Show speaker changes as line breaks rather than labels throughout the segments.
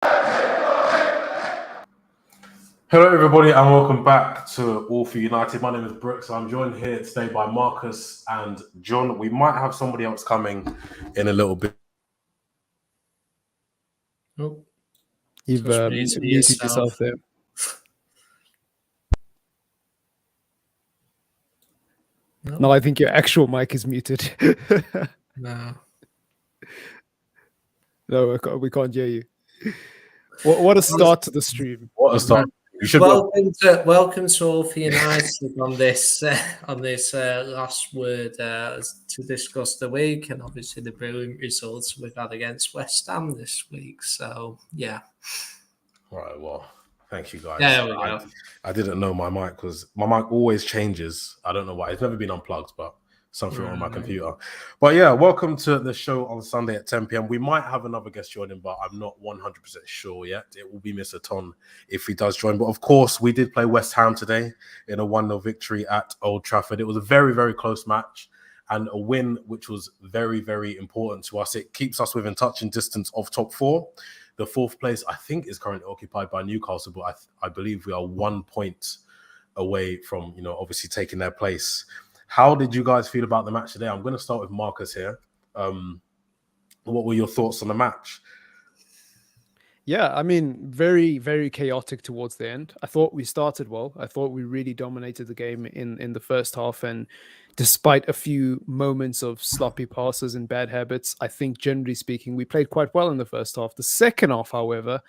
Hello, everybody, and welcome back to All for United. My name is Brooks. I'm joined here today by Marcus and John. We might have somebody else coming in a little bit.
Oh,
you've muted yourself there. No, I think your actual mic is muted.
No,
we can't hear you. What a start to the stream!
What a start! You should
welcome to All for United on this last word to discuss the week, and obviously the brilliant results we've had against West Ham this week. So yeah.
Right. Well, thank you guys.
There we go.
I didn't know my mic always changes. I don't know why. It's never been unplugged, but something on my computer. But yeah, welcome to the show on Sunday at 10 p.m. We might have another guest joining, but I'm not 100% sure yet. It will be Mr. Ton if he does join. But of course, we did play West Ham today in a 1-0 victory at Old Trafford. It was a very, very close match and a win which was very, very important to us. It keeps us within touching distance of top four. The fourth place, I think, is currently occupied by Newcastle, but I believe we are 1 point away from, obviously taking their place. How did you guys feel about the match today? I'm going to start with Marcus here. What were your thoughts on the match?
Yeah, I mean, very, very chaotic towards the end. I thought we started well. I thought we really dominated the game in the first half. And despite a few moments of sloppy passes and bad habits, I think generally speaking, we played quite well in the first half. The second half, however,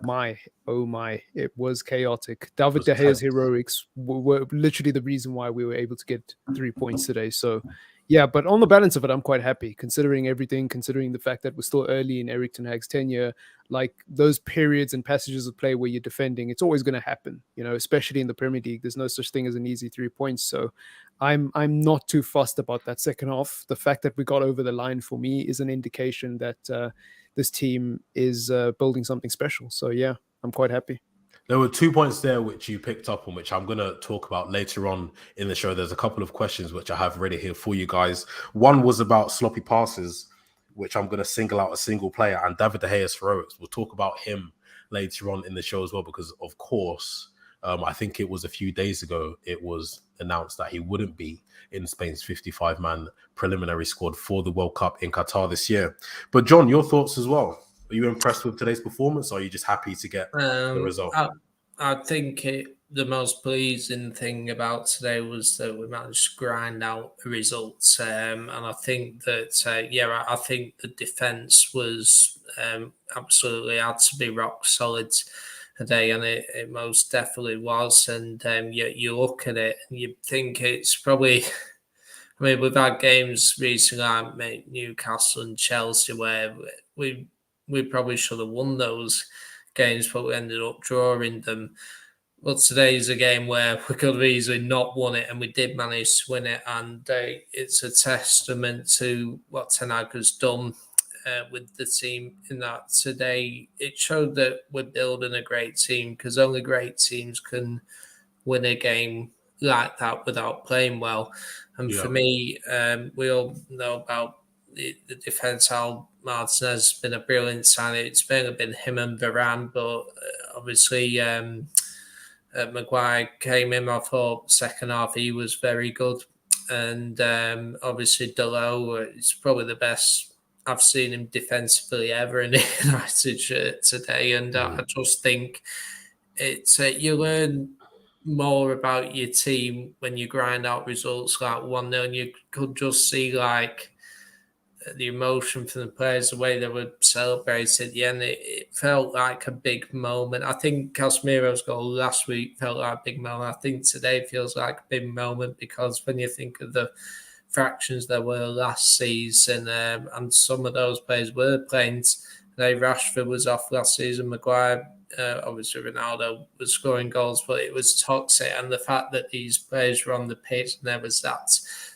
it was chaotic. David De Gea's heroics were literally the reason why we were able to get 3 points today. So, yeah, but on the balance of it, I'm quite happy, considering everything, considering the fact that we're still early in Erik ten Hag's tenure. Like, those periods and passages of play where you're defending, it's always going to happen, especially in the Premier League. There's no such thing as an easy 3 points. So I'm not too fussed about that second half. The fact that we got over the line for me is an indication that this team is building something special. So, yeah, I'm quite happy.
There were 2 points there which you picked up on, which I'm going to talk about later on in the show. There's a couple of questions which I have ready here for you guys. One was about sloppy passes, which I'm going to single out a single player, and David De Gea's heroics. We'll talk about him later on in the show as well, because, of course, I think it was a few days ago, it was announced that he wouldn't be in Spain's 55-man preliminary squad for the World Cup in Qatar this year. But, John, your thoughts as well? Are you impressed with today's performance, or are you just happy to get the result?
I think the most pleasing thing about today was that we managed to grind out the results. And I think that, I think the defence was absolutely had to be rock solid today, and it most definitely was. And you look at it and you think it's probably... I mean, we've had games recently like Newcastle and Chelsea where we probably should have won those games, but we ended up drawing them. But today is a game where we could have easily not won it, and we did manage to win it. And it's a testament to what Ten Hag has done with the team in that today. It showed that we're building a great team, because only great teams can win a game like that without playing well. And for me, we all know about the defence. How Martinez has been a brilliant signing. It's mainly been him and Varane, but obviously Maguire came in. I thought second half he was very good, and obviously Delo is probably the best I've seen him defensively ever in the United shirt today. And I just think it's you learn more about your team when you grind out results like 1-0, and you could just see like the emotion from the players, the way they were celebrating at the end. It felt like a big moment. I think Casemiro's goal last week felt like a big moment. I think today feels like a big moment, because when you think of the fractions there were last season, and some of those players were playing. Rashford was off last season, Maguire, obviously Ronaldo was scoring goals, but it was toxic. And the fact that these players were on the pitch and there was that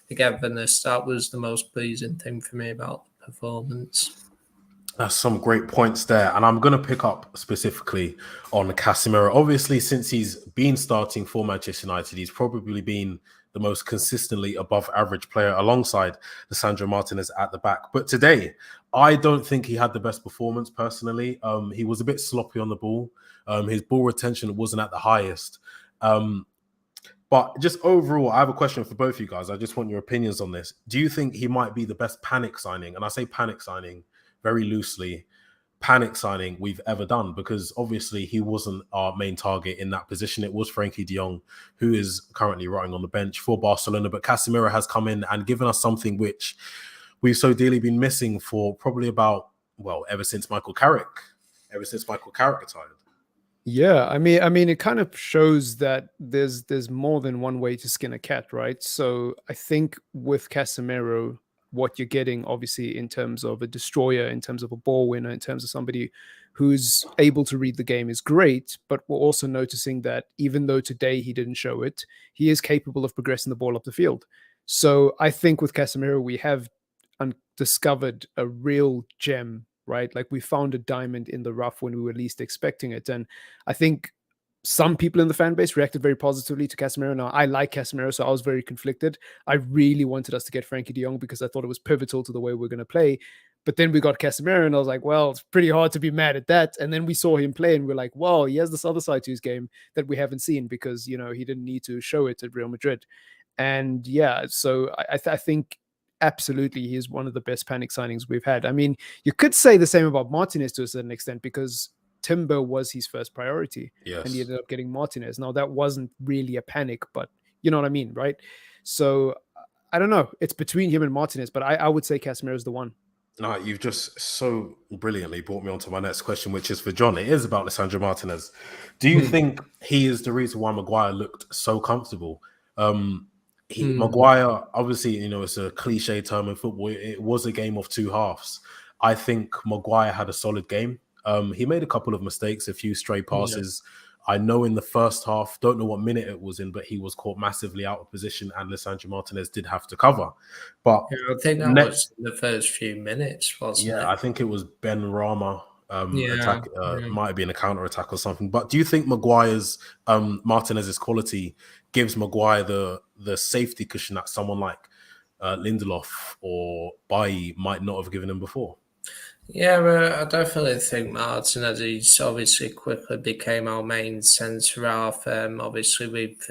togetherness, that was the most pleasing thing for me about the performance.
That's some great points there. And I'm going to pick up specifically on Casemiro. Obviously, since he's been starting for Manchester United, he's probably been the most consistently above average player alongside Lisandro Martinez at the back. But today, I don't think he had the best performance personally. He was a bit sloppy on the ball. His ball retention wasn't at the highest. But just overall, I have a question for both of you guys. I just want your opinions on this. Do you think he might be the best panic signing? And I say panic signing very loosely, panic signing we've ever done, because obviously he wasn't our main target in that position. It was Frankie de Jong, who is currently rotting on the bench for Barcelona. But Casemiro has come in and given us something which we've so dearly been missing for probably ever since Michael Carrick retired.
Yeah, I mean, it kind of shows that there's more than one way to skin a cat, right? So I think with Casemiro, what you're getting, obviously, in terms of a destroyer, in terms of a ball winner, in terms of somebody who's able to read the game is great. But we're also noticing that even though today he didn't show it, he is capable of progressing the ball up the field. So I think with Casemiro, we have discovered a real gem, right? Like we found a diamond in the rough when we were least expecting it. And I think some people in the fan base reacted very positively to Casemiro. Now, I like Casemiro, so I was very conflicted. I really wanted us to get Frankie de Jong because I thought it was pivotal to the way we're going to play. But then we got Casemiro, and I was like, well, it's pretty hard to be mad at that. And then we saw him play, and we're like, well, he has this other side to his game that we haven't seen because, he didn't need to show it at Real Madrid. And yeah, so I think absolutely he is one of the best panic signings we've had. I mean, you could say the same about Martinez to a certain extent because Timber was his first priority.
Yes.
And he ended up getting Martinez. Now, that wasn't really a panic, but you know what I mean, right? So I don't know. It's between him and Martinez, but I would say Casemiro is the one.
No, you've just so brilliantly brought me on to my next question, which is for John. It is about Lisandro Martinez. Do you think he is the reason why Maguire looked so comfortable? Maguire, obviously, it's a cliche term in football. It was a game of two halves. I think Maguire had a solid game. He made a couple of mistakes, a few stray passes. Yeah. I know in the first half, don't know what minute it was in, but he was caught massively out of position and Lisandro Martinez did have to cover. But
I think that was the first few minutes, wasn't it?
Yeah, I think it was Ben Rama attack. Might have been a counter attack or something. But do you think Maguire's Martinez's quality gives Maguire the safety cushion that someone like Lindelof or Bailly might not have given him before?
Yeah, I definitely think Martinez, he's obviously quickly became our main centre half. Obviously, we've,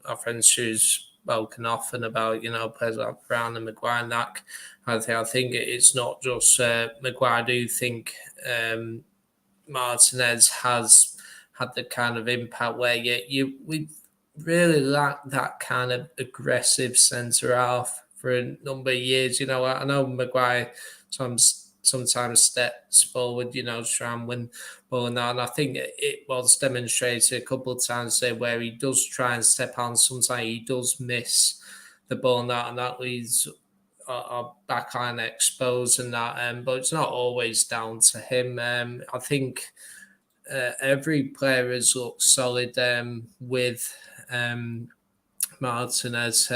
our friends who's spoken often about, players like Brown and Maguire and that. I think it's not just Maguire. I do think Martinez has had the kind of impact where we really lack that kind of aggressive centre half for a number of years. I know Maguire sometimes steps forward, to try and win ball and that. And I think it was demonstrated a couple of times there where he does try and step on. Sometimes he does miss the ball and that leaves our backline exposed and that. But it's not always down to him. I think every player has looked solid with Martinez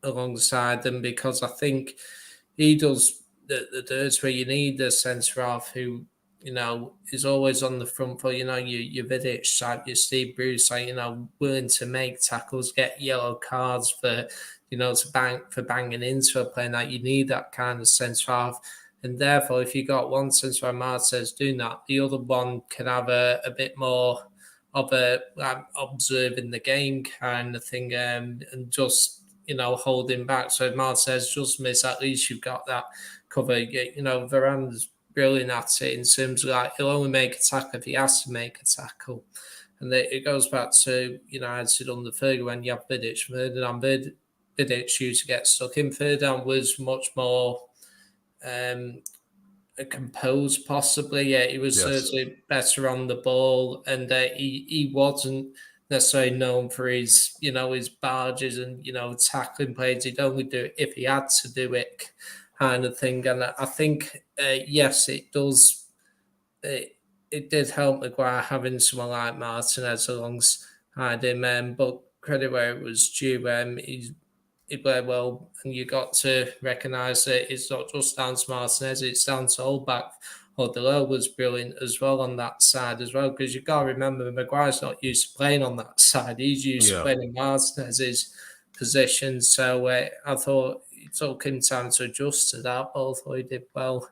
alongside them because I think he does the dirts where you need the centre half who, is always on the front foot. Your Vidic type, your Steve Bruce, willing to make tackles, get yellow cards for, for banging into a player. That you need that kind of centre half. And therefore, if you got one centre half Martinez doing that, the other one can have a bit more of a observing the game kind of thing and just, holding back. So if Martinez just miss, at least you've got that cover. Varane's brilliant at it in terms of he'll only make a tackle if he has to make a tackle. And it goes back to, I said on the Fergie when you have Vidic. Vidic used to get stuck in. Ferdinand was much more composed, possibly. Yeah, he was certainly better on the ball, and he wasn't necessarily known for his, his barges and, tackling plays. He'd only do it if he had to do it, kind of thing. And I think, yes, it does. It did help Maguire having someone like Martinez alongside him, but credit where it was due. He played well, and you got to recognise that it's not just down to Martinez, it's down to all back Odell was brilliant as well on that side as well, because you've got to remember Maguire's not used to playing on that side. He's used to playing in Martinez's position. So I thought it took him time to adjust to that, but I thought he did well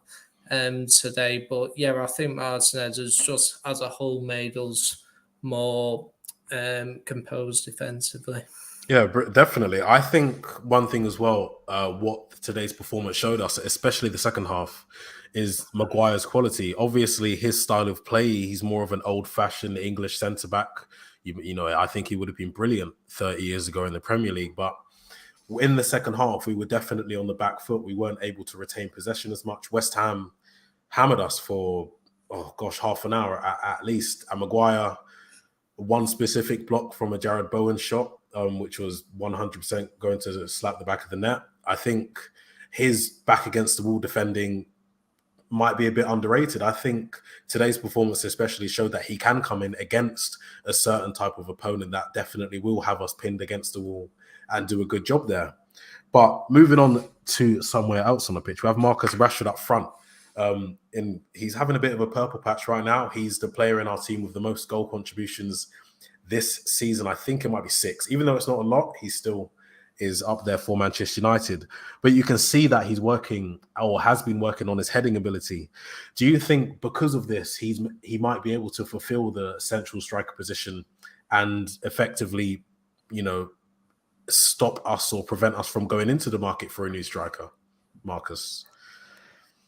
today. But yeah, I think Martinez has just as a whole made us more composed defensively.
Yeah, definitely. I think one thing as well, what today's performance showed us, especially the second half, is Maguire's quality. Obviously, his style of play, he's more of an old-fashioned English centre-back. You know, I think he would have been brilliant 30 years ago in the Premier League. But in the second half, we were definitely on the back foot. We weren't able to retain possession as much. West Ham hammered us for, half an hour at least. And Maguire, one specific block from a Jared Bowen shot, which was 100% going to slap the back of the net. I think his back against the wall defending might be a bit underrated. I think today's performance especially showed that he can come in against a certain type of opponent that definitely will have us pinned against the wall and do a good job there. But moving on to somewhere else on the pitch, we have Marcus Rashford up front. He's having a bit of a purple patch right now. He's the player in our team with the most goal contributions this season. I think it might be 6. Even though it's not a lot, he still is up there for Manchester United. But you can see that he's working, or has been working, on his heading ability. Do you think because of this, he might be able to fulfill the central striker position and effectively, stop us or prevent us from going into the market for a new striker, Marcus?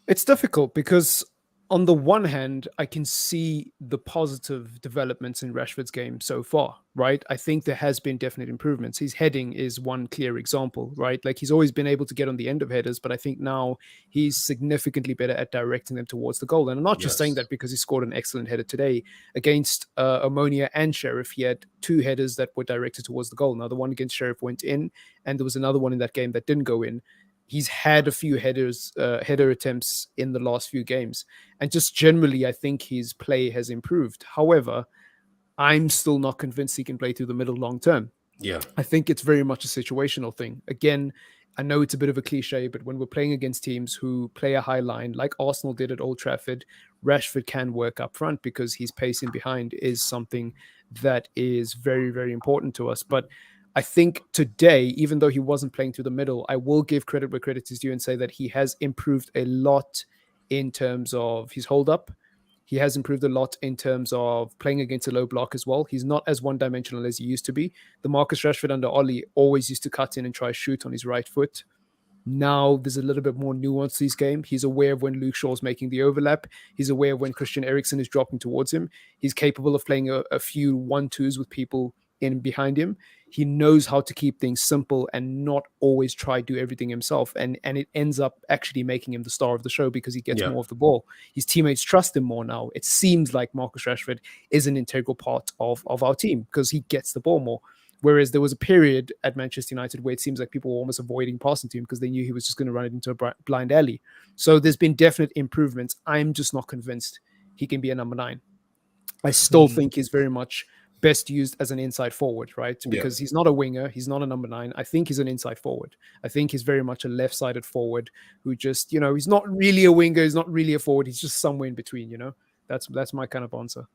It's difficult because on the one hand, I can see the positive developments in Rashford's game so far, right? I think there has been definite improvements. His heading is one clear example, right? Like, he's always been able to get on the end of headers, but I think now he's significantly better at directing them towards the goal. And I'm not just saying that because he scored an excellent header today against Omonia and Sheriff. He had 2 headers that were directed towards the goal. Now, the one against Sheriff went in, and there was another one in that game that didn't go in. He's had a few header attempts in the last few games. And just generally, I think his play has improved. However, I'm still not convinced he can play through the middle long term.
Yeah.
I think it's very much a situational thing. Again, I know it's a bit of a cliche, but when we're playing against teams who play a high line, like Arsenal did at Old Trafford, Rashford can work up front because his pace in behind is something that is very, very important to us. But I think today, even though he wasn't playing through the middle, I will give credit where credit is due and say that he has improved a lot in terms of his hold-up. He has improved a lot in terms of playing against a low block as well. He's not as one-dimensional as he used to be. The Marcus Rashford under Ollie always used to cut in and try to shoot on his right foot. Now there's a little bit more nuance to his game. He's aware of when Luke Shaw's making the overlap. He's aware of when Christian Eriksen is dropping towards him. He's capable of playing a few 1-2s with people in behind him. He knows how to keep things simple and not always try to do everything himself. And it ends up actually making him the star of the show because he gets more of the ball. His teammates trust him more now. It seems like Marcus Rashford is an integral part of our team because he gets the ball more. Whereas there was a period at Manchester United where it seems like people were almost avoiding passing to him because they knew he was just going to run it into a blind alley. So there's been definite improvements. I'm just not convinced he can be a number 9. I still think he's very much best used as an inside forward, right? Because he's not a winger, he's not a number 9. I think he's an inside forward. I think he's very much a left-sided forward who just, he's not really a winger, he's not really a forward, he's just somewhere in between, That's my kind of answer.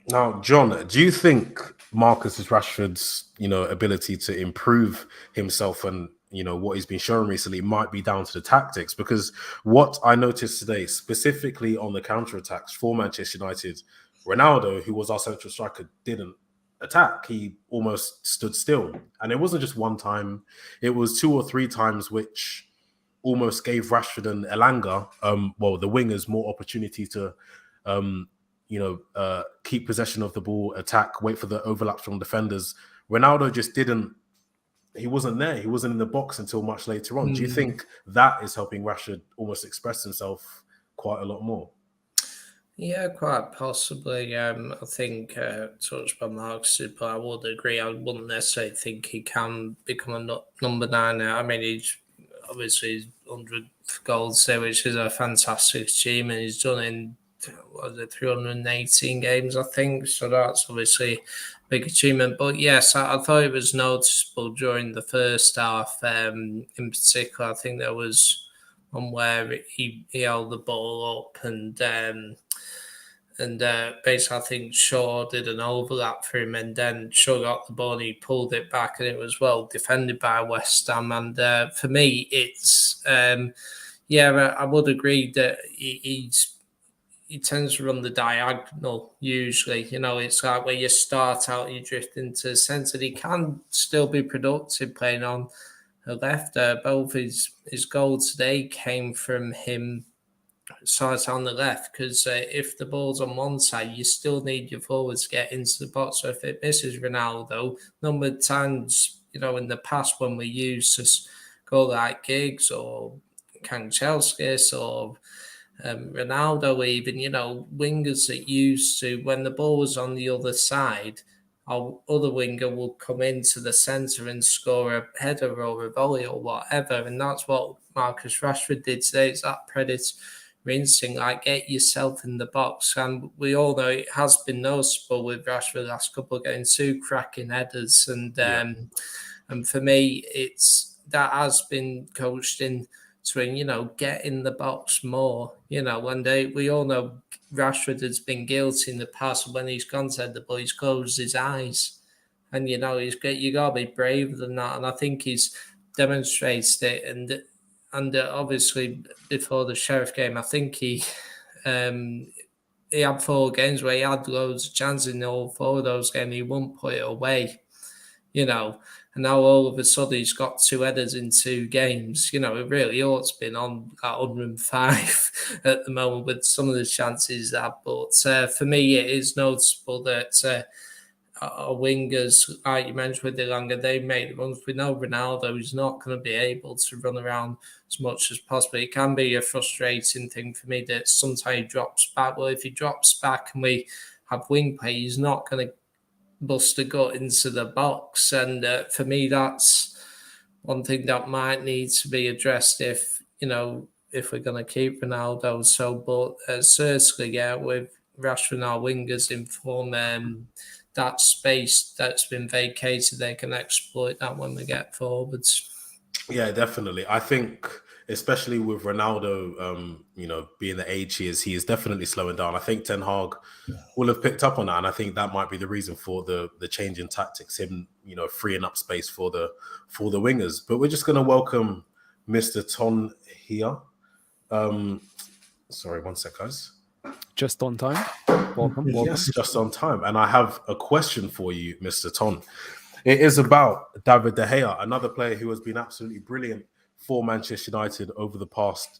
Now, John, do you think Marcus Rashford's, ability to improve himself and, what he's been showing recently might be down to the tactics? Because what I noticed today, specifically on the counter-attacks for Manchester United, Ronaldo, who was our central striker, didn't attack. He almost stood still. And it wasn't just one time. It was 2 or 3 times, which almost gave Rashford and Elanga, the wingers, more opportunity to, keep possession of the ball, attack, wait for the overlaps from defenders. Ronaldo just he wasn't there. He wasn't in the box until much later on. Do you think that is helping Rashford almost express himself quite a lot more?
Yeah, quite possibly. I think touched by Marcus, but I would agree. I wouldn't necessarily think he can become a number 9. I mean, he's obviously 100 goals there, which is a fantastic achievement. He's done in 318 games, I think. So that's obviously a big achievement. But yes, I thought it was noticeable during the first half. In particular, I think there was on where he held the ball up and basically, I think Shaw did an overlap for him, and then Shaw got the ball and he pulled it back, and it was well defended by West Ham. And for me, it's I would agree that he tends to run the diagonal usually. It's like where you start out, you drift into the centre. He can still be productive playing on the left. Both his goal today came from him sides on the left, because if the ball's on one side, you still need your forwards to get into the box. So if it misses Ronaldo, number of times, in the past when we used to go like Giggs or Kanchelskis or Ronaldo even, wingers that used to, when the ball was on the other side, our other winger will come into the centre and score a header or a volley or whatever. And that's what Marcus Rashford did today. It's that predator instinct, like get yourself in the box. And we all know it has been noticeable with Rashford the last couple of getting 2 cracking headers. And for me, that has been coached in to, get in the box more. And we all know Rashford has been guilty in the past when he's gone to the ball, he's closed his eyes. And, you got to be braver than that. And I think he's demonstrated it. And obviously, before the Sheriff game, I think he had 4 games where he had loads of chances in all 4 of those games. He wouldn't put it away, And now all of a sudden he's got 2 headers in 2 games. It really ought to be on at 105 at the moment with some of the chances that. But for me, it is noticeable that our wingers, like you mentioned with Elanga, they make the runs. We know Ronaldo is not going to be able to run around as much as possible. It can be a frustrating thing for me that sometimes he drops back. Well, if he drops back and we have wing play, he's not going to bust a gut into the box. And for me, that's one thing that might need to be addressed if we're going to keep Ronaldo. So, but certainly, with Rashford and our wingers in form, that space that's been vacated, they can exploit that when we get forwards.
Yeah, definitely. I think, especially with Ronaldo, being the age he is definitely slowing down. I think Ten Hag will have picked up on that, and I think that might be the reason for the change in tactics. Him, freeing up space for the wingers. But we're just going to welcome Mr. Ton here. Sorry, one sec, guys.
Just on time. Welcome.
Yes, just on time. And I have a question for you, Mr. Ton. It is about David De Gea, another player who has been absolutely brilliant for Manchester United over the past,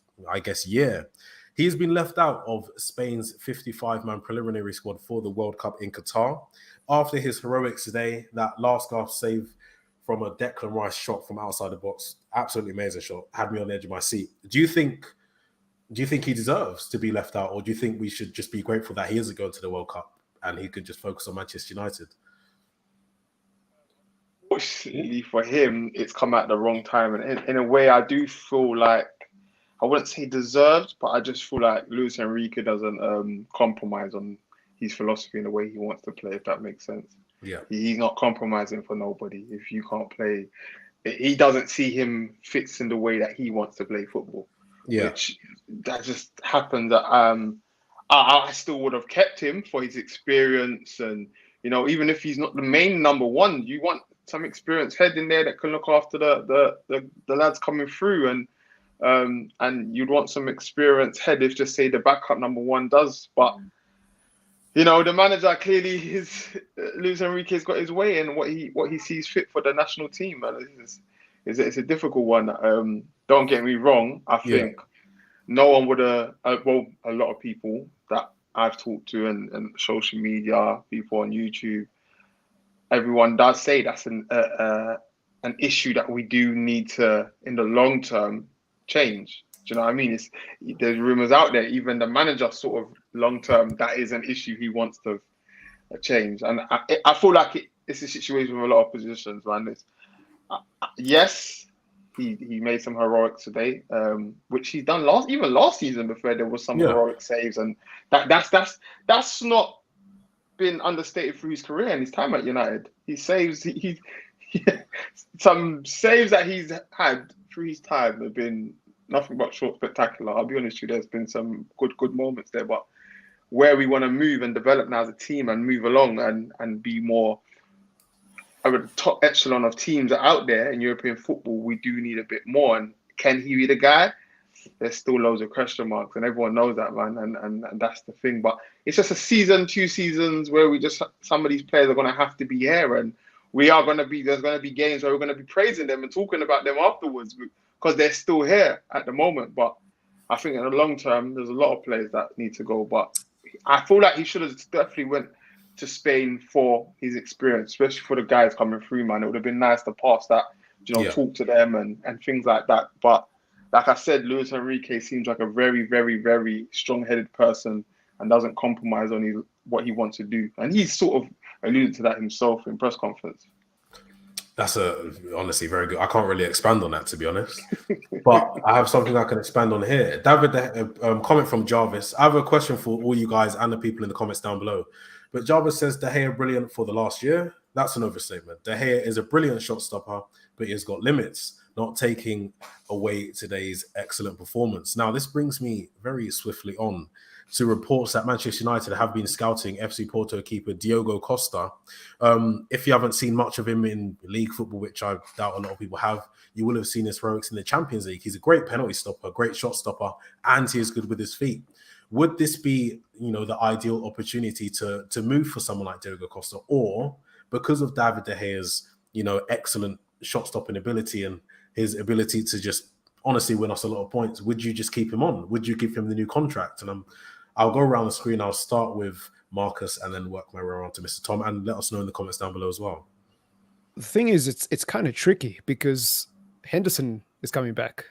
year. He's been left out of Spain's 55-man preliminary squad for the World Cup in Qatar. After his heroics today, that last gasp save from a Declan Rice shot from outside the box, absolutely amazing shot, had me on the edge of my seat. Do you think he deserves to be left out, or do you think we should just be grateful that he isn't going to the World Cup and he could just focus on Manchester United?
Fortunately for him, it's come at the wrong time. And in a way, I do feel like, I wouldn't say deserved, but I just feel like Luis Enrique doesn't compromise on his philosophy in the way he wants to play, if that makes sense.
Yeah.
He's not compromising for nobody. If you can't play, he doesn't see him fits in the way that he wants to play football.
Yeah.
Which that just happened that I still would have kept him for his experience, and even if he's not the main number one, you want some experienced head in there that can look after the lads coming through, and you'd want some experienced head if just say the backup number one does. But the manager clearly Luis Enrique's got his way in what he sees fit for the national team, and it's a difficult one. Don't get me wrong. I think no one would have. Well, a lot of people that I've talked to and social media, people on YouTube, everyone does say that's an issue that we do need to, in the long term, change. Do you know what I mean? There's rumors out there. Even the manager, sort of long term, that is an issue he wants to change. And I feel like it's a situation with a lot of positions, man. Yes. He made some heroics today, which he's done last season. Before there was some heroic saves, and that's not been understated through his career and his time at United. Some saves that he's had through his time have been nothing but short spectacular. I'll be honest with you, there's been some good moments there, but where we want to move and develop now as a team and move along and be more at the top echelon of teams out there in European football, we do need a bit more. And can he be the guy? There's still loads of question marks, and everyone knows that, man. And that's the thing. But it's just a season, 2 seasons where some of these players are going to have to be here, and there's going to be games where we're going to be praising them and talking about them afterwards because they're still here at the moment. But I think in the long term, there's a lot of players that need to go. But I feel like he should have definitely went to Spain for his experience, especially for the guys coming through, man. It would have been nice to pass that, talk to them and things like that. But like I said, Luis Enrique seems like a very, very, very strong-headed person and doesn't compromise on what he wants to do. And he's sort of alluded to that himself in press conference.
That's honestly very good. I can't really expand on that, to be honest. But I have something I can expand on here. David, comment from Jarvis. I have a question for all you guys and the people in the comments down below. But Jarvis says, De Gea brilliant for the last year. That's an overstatement. De Gea is a brilliant shot stopper, but he's got limits, not taking away today's excellent performance. Now, this brings me very swiftly on to reports that Manchester United have been scouting FC Porto keeper Diogo Costa. If you haven't seen much of him in league football, which I doubt a lot of people have, you will have seen his heroics in the Champions League. He's a great penalty stopper, great shot stopper, and he is good with his feet. Would this be, the ideal opportunity to move for someone like Diogo Costa, or because of David De Gea's, excellent shot stopping ability and his ability to just honestly win us a lot of points, would you just keep him on? Would you give him the new contract? And I'll go around the screen. I'll start with Marcus and then work my way around to Mr. Tom, and let us know in the comments down below as well.
The thing is, it's kind of tricky because Henderson is coming back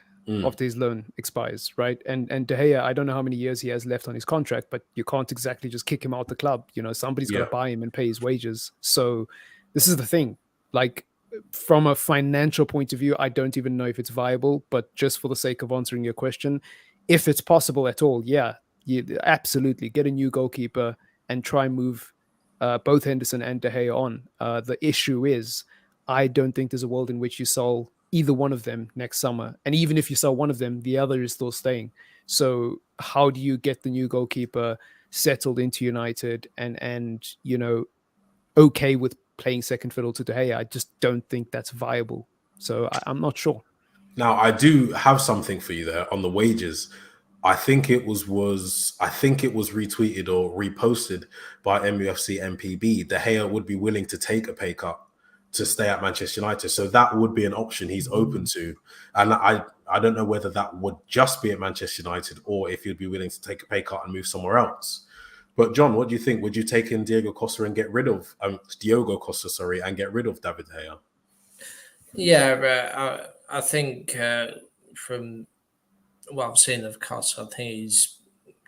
after his loan expires, right? And De Gea, I don't know how many years he has left on his contract, but you can't exactly just kick him out the club. Somebody's got to buy him and pay his wages. So this is the thing. Like, from a financial point of view, I don't even know if it's viable, but just for the sake of answering your question, if it's possible at all, you absolutely get a new goalkeeper and try and move both Henderson and De Gea on. The issue is, I don't think there's a world in which you sell either one of them next summer. And even if you sell one of them, the other is still staying. So how do you get the new goalkeeper settled into United and okay with playing second fiddle to De Gea? I just don't think that's viable. So I'm not sure.
Now, I do have something for you there on the wages. I think it was retweeted or reposted by MUFC MPB. De Gea would be willing to take a pay cut to stay at Manchester United. So that would be an option he's open to. And I don't know whether that would just be at Manchester United or if he'd be willing to take a pay cut and move somewhere else. But John, what do you think? Would you take in Diogo Costa and get rid of David De Gea?
Yeah, I think from what I've seen of Costa, I think he's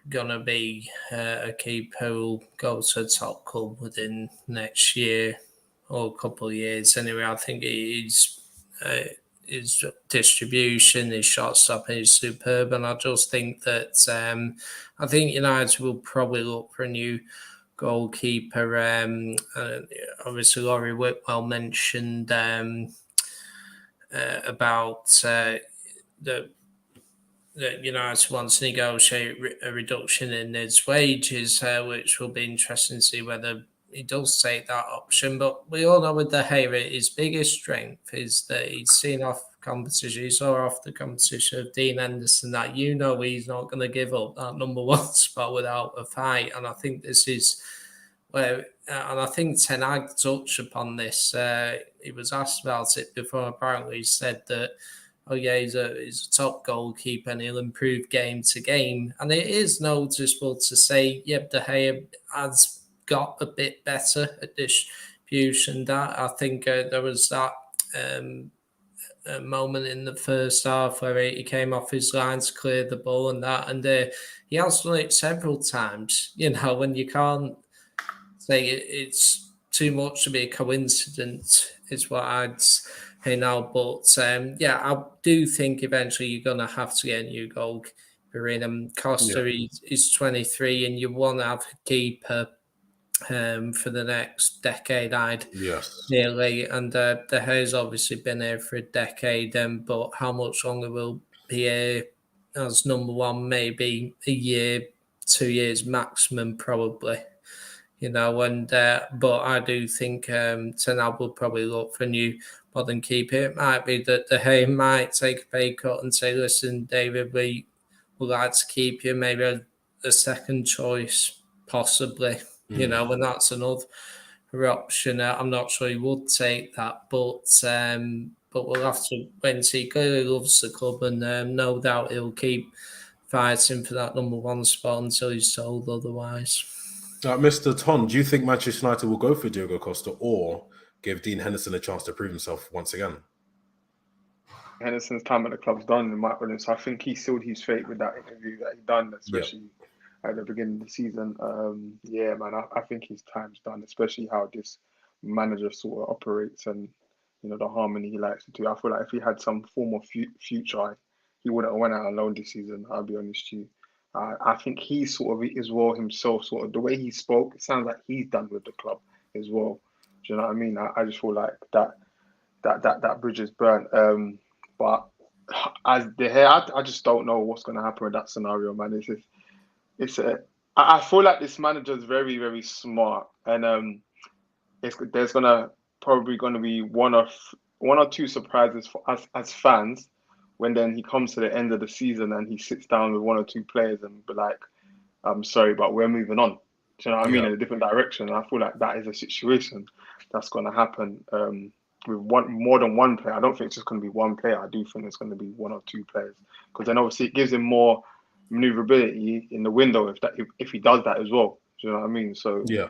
gonna be a keeper who'll go to a top club within next year or a couple of years. Anyway, I think his distribution, his shot stopping is superb, and I just think that I think United will probably look for a new goalkeeper. Obviously, Laurie Whitwell mentioned about that United wants to negotiate a reduction in his wages, which will be interesting to see whether he does take that option. But we all know with De Gea, his biggest strength is that he's seen off competition. He saw off the competition of Dean Henderson that he's not going to give up that number one spot without a fight. And I think this is where, and I think Ten Hag touched upon this. He was asked about it before. Apparently, he said that, he's a top goalkeeper and he'll improve game to game. And it is noticeable to say, De Gea has got a bit better at distribution. That I think there was that moment in the first half where he came off his line to clear the ball and he has done it several times. When you can't say it's too much to be a coincidence is what I'd say now. But I do think eventually you're going to have to get a new goalkeeper in. Costa is 23 and you want to have a keeper for the next decade, nearly. And De Gea's obviously been here for a decade, but how much longer will he here as number one, maybe a year, 2 years maximum, probably. And but I do think Ten Hag will probably look for a new modern keeper. It might be that De Gea might take a pay cut and say, "Listen, David, we would like to keep you, maybe a second choice, possibly." And that's another option. I'm not sure he would take that, but we'll have to wait and see. He clearly loves the club, and no doubt he'll keep fighting for that number one spot until he's told otherwise.
Mr. Ton, do you think Manchester United will go for Diogo Costa or give Dean Henderson a chance to prove himself once again?
Henderson's time at the club's done, in my opinion. So I think he sealed his fate with that interview that he done, especially at the beginning of the season. Yeah, man, I think his time's done, especially how this manager sort of operates and, the harmony he likes to do. I feel like if he had some form of future, he wouldn't have went out alone this season, I'll be honest with you. I think he sort of as well himself, sort of the way he spoke, it sounds like he's done with the club as well. Do you know what I mean? I just feel like that bridge is burnt. But as De Gea, I just don't know what's going to happen with that scenario, man. I feel like this manager is very, very smart, and there's probably going to be one or two surprises for us as fans when then he comes to the end of the season and he sits down with one or two players and be like, "I'm sorry, but we're moving on." Do you know what I mean? In a different direction. And I feel like that is a situation that's going to happen with more than one player. I don't think it's just going to be one player. I do think it's going to be one or two players, because then obviously it gives him more maneuverability in the window if he does that as well. Do you know what I mean? So
yeah,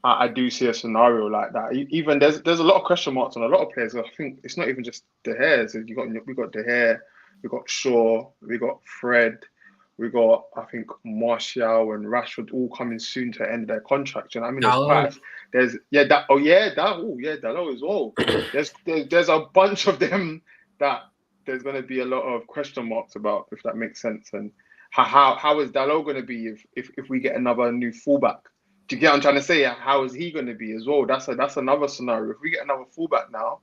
I do see a scenario like that. Even there's a lot of question marks on a lot of players. I think it's not even just De Gea. So we got De Gea, we got Shaw, we got Fred, we got, I think, Martial and Rashford all coming soon to the end of their contract. You know what I mean? Dalot as well. There's a bunch of them that there's going to be a lot of question marks about, if that makes sense. And how is Dalot going to be if we get another new fullback? Do you get what I'm trying to say? How is he going to be as well? That's another scenario. If we get another fullback now,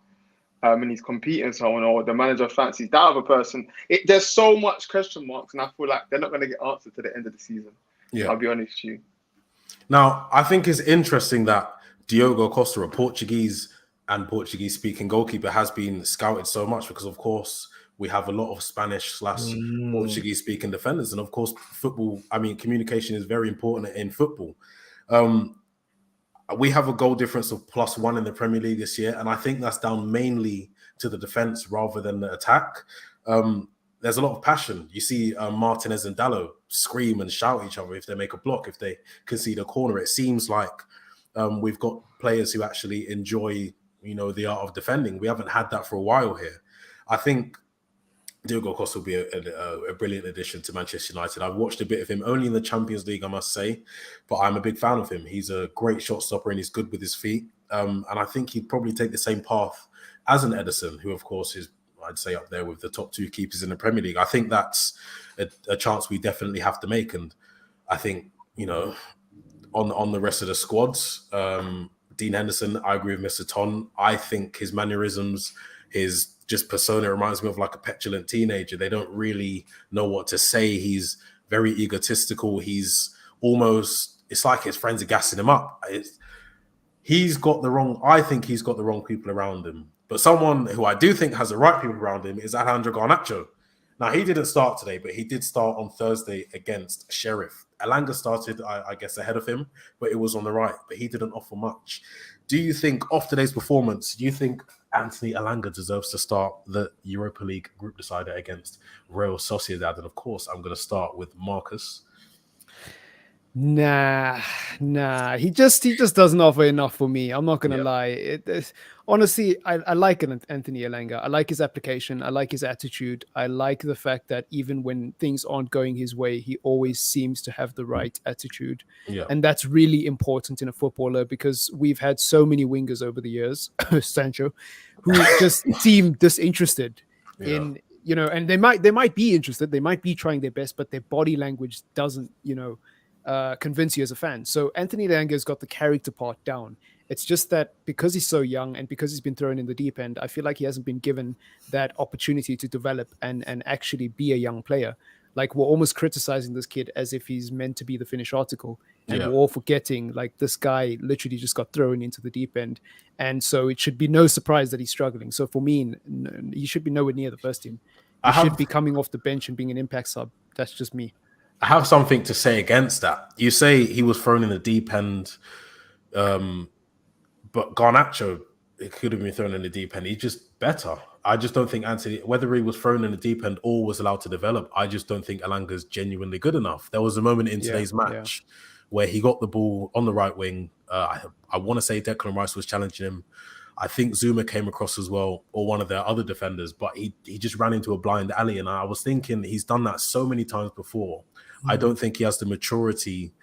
and he's competing someone, or the manager fancies that other person, there's so much question marks, and I feel like they're not going to get answered to the end of the season. Yeah, I'll be honest with you.
Now, I think it's interesting that Diogo Costa, a Portuguese and Portuguese-speaking goalkeeper, has been scouted so much because, of course, we have a lot of Spanish/Portuguese-speaking defenders, and of course, communication is very important in football. We have a goal difference of +1 in the Premier League this year, and I think that's down mainly to the defense rather than the attack. There's a lot of passion. You see Martinez and Dalot scream and shout at each other if they make a block, if they concede a corner. It seems like we've got players who actually enjoy, the art of defending. We haven't had that for a while here. I think Diogo Costa will be a brilliant addition to Manchester United. I've watched a bit of him only in the Champions League, I must say, but I'm a big fan of him. He's a great shot stopper and he's good with his feet. And I think he'd probably take the same path as an Ederson, who, of course, is, I'd say, up there with the top two keepers in the Premier League. I think that's a chance we definitely have to make. And I think, on the rest of the squads, Dean Henderson, I agree with Mr. Ton. I think his mannerisms, his just persona reminds me of like a petulant teenager. They don't really know what to say. He's very egotistical. It's like his friends are gassing him up. I think he's got the wrong people around him. But someone who I do think has the right people around him is Alejandro Garnacho. Now, he didn't start today, but he did start on Thursday against Sheriff. Elanga started, I guess, ahead of him, but it was on the right, but he didn't offer much. Do you think, off today's performance, Anthony Elanga deserves to start the Europa League group decider against Real Sociedad? And of course, I'm going to start with Marcus.
Nah. He just doesn't offer enough for me. I'm not gonna lie. Honestly, I like Anthony Elanga. I like his application. I like his attitude. I like the fact that even when things aren't going his way, he always seems to have the right attitude. Yeah. And that's really important in a footballer, because we've had so many wingers over the years, Sancho, who just seem disinterested in, and they might be interested. They might be trying their best, but their body language doesn't, convince you as a fan. So Anthony Elanga's got the character part down. It's just that because he's so young and because he's been thrown in the deep end, I feel like he hasn't been given that opportunity to develop and actually be a young player. Like, we're almost criticizing this kid as if he's meant to be the finished article, and
Yeah.
we're all forgetting like this guy literally just got thrown into the deep end, and so it should be no surprise that he's struggling. So for me, he should be nowhere near the first team. He should be coming off the bench and being an impact sub. That's just me.
I have something to say against that. You say he was thrown in the deep end, but Garnacho, it could have been thrown in the deep end. He's just better. I just don't think Anthony, whether he was thrown in the deep end or was allowed to develop, I just don't think Elanga's genuinely good enough. There was a moment in today's match where he got the ball on the right wing. I want to say Declan Rice was challenging him. I think Zuma came across as well, or one of their other defenders, but he just ran into a blind alley. And I was thinking he's done that so many times before. I don't think he has the maturity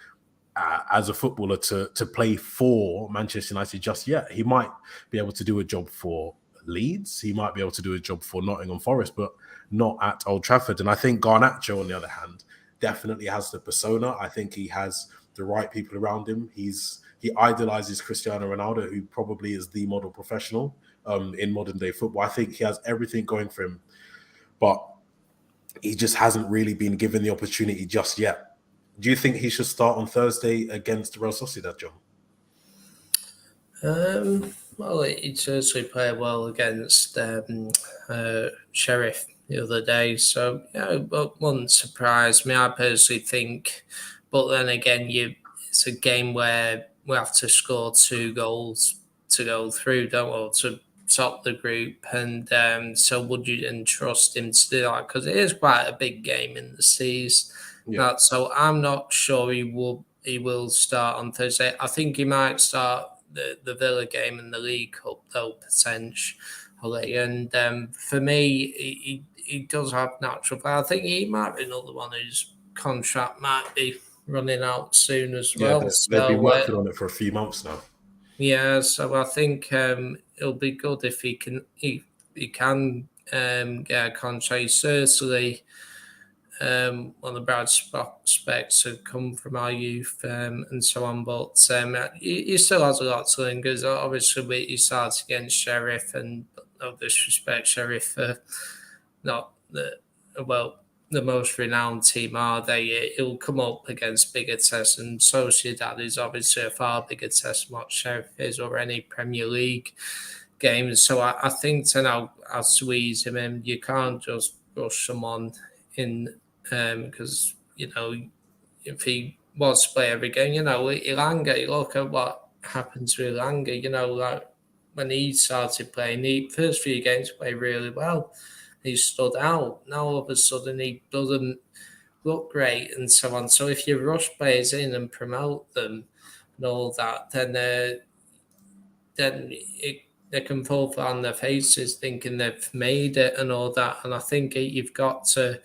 as a footballer to play for Manchester United just yet. He might be able to do a job for Leeds. He might be able to do a job for Nottingham Forest, but not at Old Trafford. And I think Garnacho, on the other hand, definitely has the persona. I think he has the right people around him. He idolizes Cristiano Ronaldo, who probably is the model professional in modern day football. I think he has everything going for him, but he just hasn't really been given the opportunity just yet. Do you think he should start on Thursday against Real Sociedad, John?
Well, he certainly played well against Sheriff the other day, so it wouldn't surprise me. I personally think, but then again, it's a game where we have to score 2 goals to go through, don't we, to top the group, and so would you entrust him to do that? Because it is quite a big game in the seas. Yeah. So I'm not sure he will start on Thursday. I think he might start the Villa game in the League Cup, though, potentially. And for me, he does have natural play. I think he might be another one whose contract might be running out soon as well.
They've been working on it for a few months now.
Yeah, so I think it'll be good if he can get a contract. Certainly, one of the bright prospects have come from our youth and so on, but he still has a lot to learn, because obviously he starts against Sheriff, and no disrespect, Sheriff, not the most renowned team, are they? It'll come up against bigger tests, and Sociedad is obviously a far bigger test than what Sheriff is, or any Premier League games. So I think then I'll squeeze him in. You can't just rush someone in, because if he was to play every game, Elanga, look at what happened to Elanga. Like when he started playing, first few games played really well. He stood out. Now all of a sudden he doesn't look great and so on. So if you rush players in and promote them and all that, then they can fall flat on their faces thinking they've made it and all that. And I think you've got to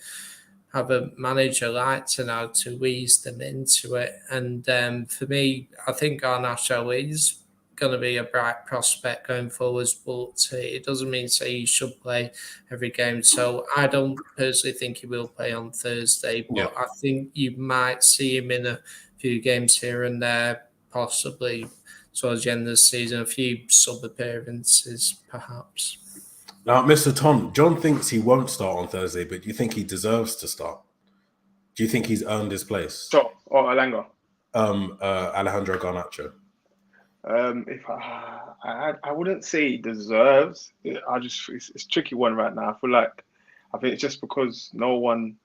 have a manager like Tenag to ease them into it. And for me, I think Garnacho is going to be a bright prospect going forwards, but it doesn't mean say he should play every game. So I don't personally think he will play on Thursday, but I think you might see him in a few games here and there, possibly towards the end of the season, a few sub appearances perhaps.
Now, Mr. Tom, John thinks he won't start on Thursday, but do you think he deserves to start? Do you think he's earned his place?
So, or Elanga?
Alejandro Garnacho.
If I wouldn't say he deserves. It's a tricky one right now. I think it's just because no one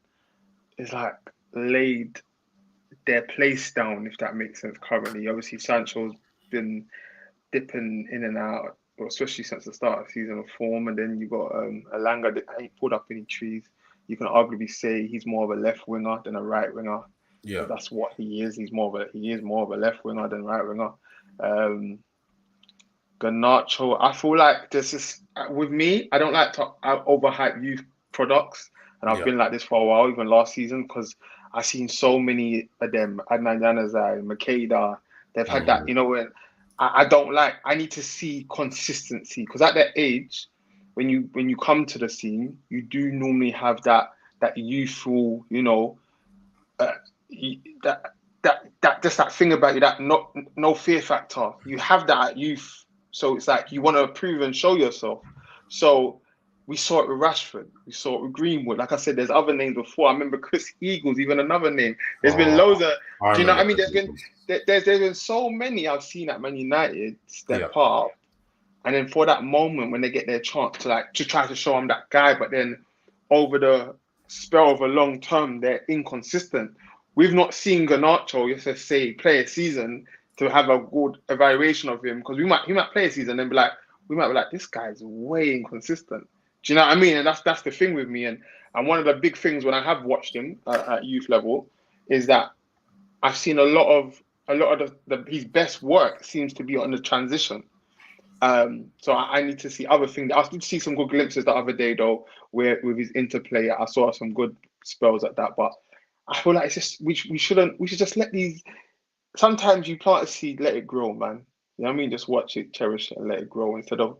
is like laid their place down, if that makes sense. Currently, obviously Sancho's been dipping in and out, especially since the start of the season of form, and then you got Elanga that ain't pulled up any trees. You can arguably say he's more of a left winger than a right winger. Yeah, but that's what he is. He is more of a left winger than right winger. Garnacho, I feel like this is with me. I don't like to overhype youth products, and I've been like this for a while, even last season, because I've seen so many of them. Adnan Januzaj, Makeda, they've had that. When I don't like. I need to see consistency, because at that age, when you come to the scene, you do normally have that youthful, that just that thing about you, that no fear factor. You have that at youth, so it's like you want to prove and show yourself. So We saw it with Rashford. We saw it with Greenwood. Like I said, there's other names before. I remember Chris Eagles, even another name. There's been loads of.
I
Do you know what I
remember
mean? There's been so many I've seen at Man United step
Yeah.
up, and then for that moment when they get their chance to try to show I'm that guy, but then over the spell of a long term, they're inconsistent. We've not seen Garnacho, let's say, play a season to have a good evaluation of him, because he might play a season and be like, we might be like, this guy's way inconsistent. Do you know what I mean? And that's the thing with me. And one of the big things when I have watched him at youth level is that I've seen a lot of his best work seems to be on the transition. So I need to see other things. I did see some good glimpses the other day though, where with his interplay, I saw some good spells at that. But I feel like it's just we should just let these. Sometimes you plant a seed, let it grow, man. You know what I mean? Just watch it, cherish it, and let it grow instead of.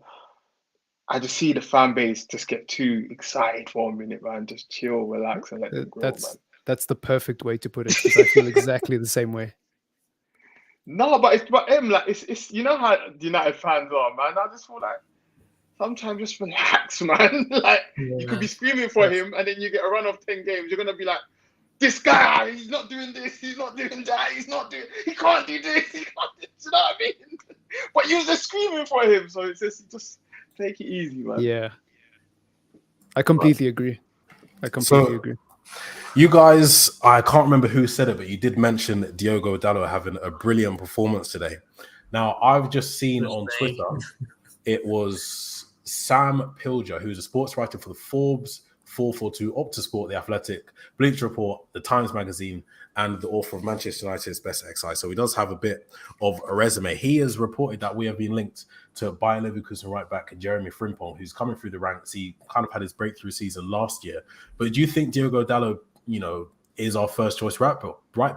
I just see the fan base just get too excited for a minute, man. Just chill, relax, and let it grow, man.
That's the perfect way to put it, because I feel exactly the same way.
No, but him, like it's you know how United fans are, man. I just feel like sometimes just relax, man. Like you could be screaming for him, and then you get a run of 10 games. You're gonna be like, this guy, he's not doing this, he's not doing that, he can't do this, he can't do this, you know what I mean? But you're just screaming for him, so it's just take it easy, man.
Yeah, I completely agree. Agree.
You guys, I can't remember who said it, but you did mention Diogo Dalot having a brilliant performance today. Now, I've just seen on Twitter, it was Sam Pilger, who's a sports writer for the Forbes, 442, Opta Sport, The Athletic, Bleacher Report, The Times Magazine, and the author of Manchester United's Best XI. So he does have a bit of a resume. He has reported that we have been linked to Bayer Leverkusen right back Jeremy Frimpong, who's coming through the ranks. He kind of had his breakthrough season last year. But do you think Diogo Dalot, is our first choice right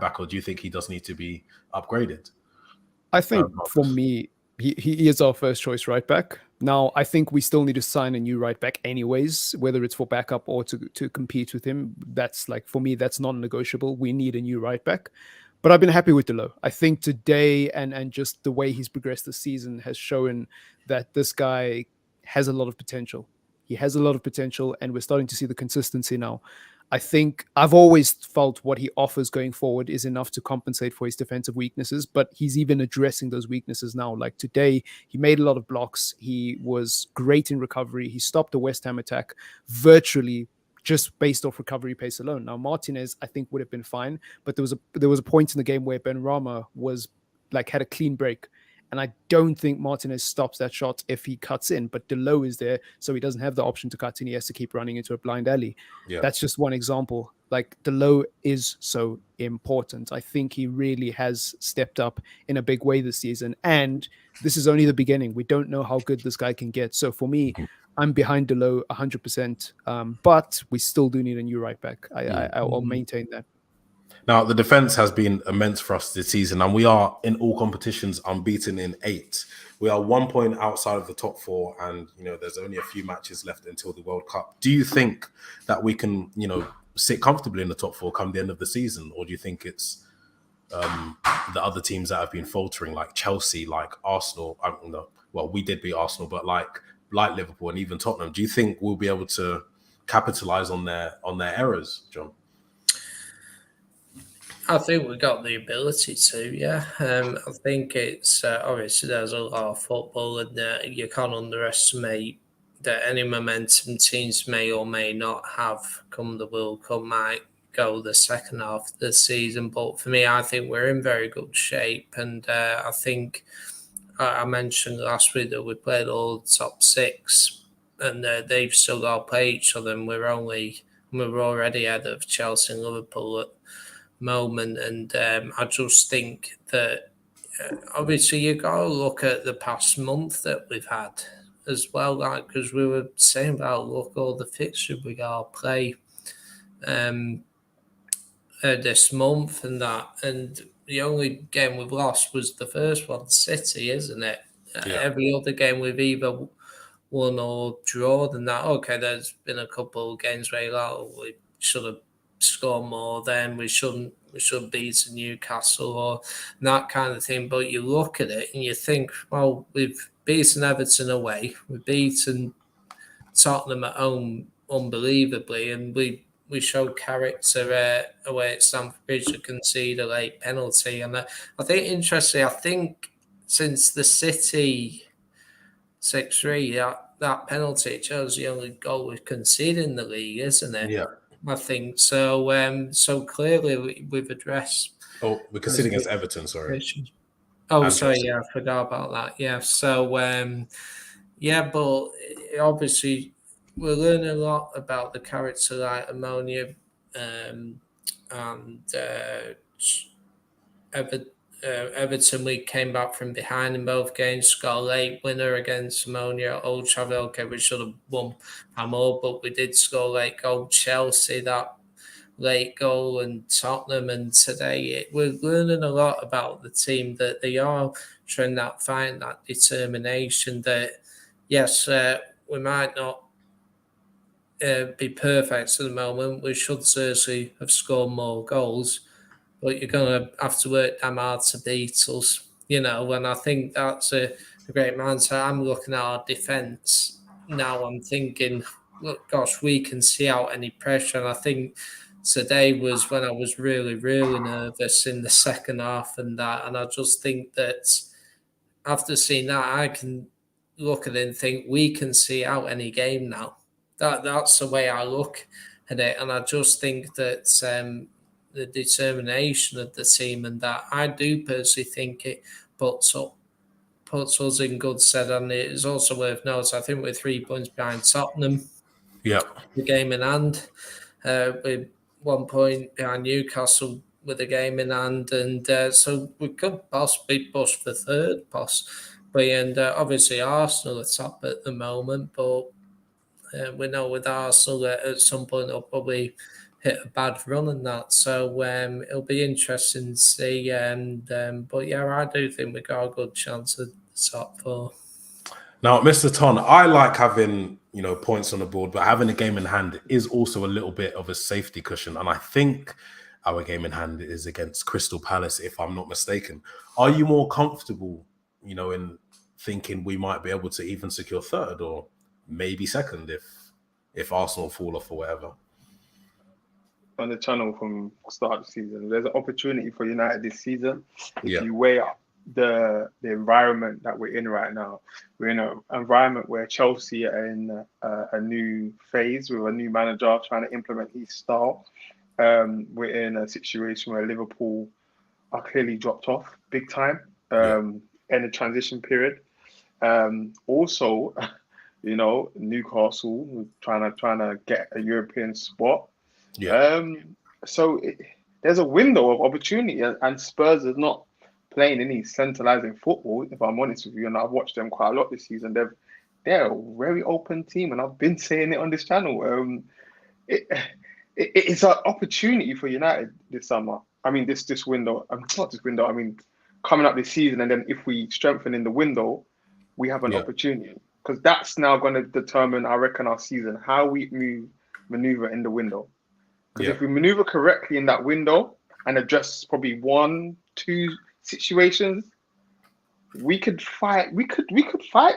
back, or do you think he does need to be upgraded?
I think for me, he is our first choice right back. Now, I think we still need to sign a new right back anyways, whether it's for backup or to compete with him. That's like, for me, that's non-negotiable. We need a new right back. But I've been happy with Dalot. I think today and just the way he's progressed this season has shown that this guy has a lot of potential. He has a lot of potential, and we're starting to see the consistency now. I think I've always felt what he offers going forward is enough to compensate for his defensive weaknesses, but he's even addressing those weaknesses now. Like today, he made a lot of blocks. He was great in recovery. He stopped the West Ham attack virtually just based off recovery pace alone. Now, Martinez, I think, would have been fine, but there was a point in the game where Benrahma had a clean break. And I don't think Martinez stops that shot if he cuts in, but Dalot is there, so he doesn't have the option to cut in. He has to keep running into a blind alley. Yeah. That's just one example. Like, Dalot is so important. I think he really has stepped up in a big way this season. And this is only the beginning. We don't know how good this guy can get. So for me, I'm behind Dalot 100%. But we still do need a new right back. I'll maintain that.
Now, the defense has been immense for us this season, and we are in all competitions unbeaten in 8. We are 1 point outside of the top 4, and there's only a few matches left until the World Cup. Do you think that we can, sit comfortably in the top 4 come the end of the season, or do you think it's the other teams that have been faltering, like Chelsea, like Arsenal? I don't know. Well, we did beat Arsenal, but like Liverpool and even Tottenham. Do you think we'll be able to capitalize on their errors, John?
I think we got the ability to, yeah. I think it's obviously there's a lot of football, and you can't underestimate that any momentum teams may or may not have come the World Cup might go the second half of the season. But for me, I think we're in very good shape, and I think I mentioned last week that we played all the top 6, and they've still got to play each other, and we're already ahead of Chelsea and Liverpool at moment. And I just think that obviously you got to look at the past month that we've had as well, like, because we were saying about all the fixtures we got to play this month and that, and the only game we've lost was the first one, City, isn't it? Yeah. Every other game we've either won or drawn, and that. Okay, there's been a couple of games where we should have score more, then we should beat Newcastle or that kind of thing. But you look at it and you think, well, we've beaten Everton away, we've beaten Tottenham at home unbelievably, and we showed character away at Stamford Bridge to concede a late penalty. And I think interestingly, I think since the City 6-3, that penalty, it shows the only goal we've conceded in the league, isn't it?
Yeah.
I think so. So clearly we've addressed.
Oh, we conceded against Everton. Sorry.
Oh,
And
sorry.
Chelsea.
Yeah, I forgot about that. Yeah. So, but obviously we're learning a lot about the character like Ammonia, and Everton. We came back from behind in both games, scored a late winner against Ammonia at Old Trafford. Okay, we should have won by more, but we did score a late goal. Chelsea, that late goal, and Tottenham, and today we're learning a lot about the team, that they are trying that find that determination. That yes, we might not be perfect at the moment. We should certainly have scored more goals, but you're going to have to work damn hard to beat us, and I think that's a great mindset. I'm looking at our defence now. I'm thinking, look, gosh, we can see out any pressure. And I think today was when I was really, really nervous in the second half and that. And I just think that after seeing that, I can look at it and think we can see out any game now. That's the way I look at it. And I just think that the determination of the team, and that I do personally think it puts us in good stead. And it is also worth noting, I think we're 3 points behind Tottenham.
Yeah.
The game in hand. With 1 point behind Newcastle with a game in hand. And so we could possibly push for third, possibly. And obviously Arsenal are top at the moment, but we know with Arsenal that at some point they'll probably hit a bad run and that. So it'll be interesting to see. But yeah, I do think we got a good chance at the top four.
Now, Mr. Ton, I like having points on the board, but having a game in hand is also a little bit of a safety cushion. And I think our game in hand is against Crystal Palace, if I'm not mistaken. Are you more comfortable, in thinking we might be able to even secure third or maybe second if Arsenal fall off or whatever?
On the channel from the start of the season, there's an opportunity for United this season. If
Yeah.
you weigh up the environment that we're in right now, we're in an environment where Chelsea are in a new phase with a new manager trying to implement his style. We're in a situation where Liverpool are clearly dropped off big time in the transition period. Also, Newcastle trying to get a European spot.
Yeah.
So there's a window of opportunity, and Spurs is not playing any centralizing football, if I'm honest with you, and I've watched them quite a lot this season. They're a very open team, and I've been saying it on this channel. It's an opportunity for United this summer. I mean, this window. Not this window. I mean, coming up this season, and then if we strengthen in the window, we have an opportunity, because that's now going to determine, I reckon, our season, how we maneuver in the window. Because if we maneuver correctly in that window and address probably 1-2 situations, we could fight. We could fight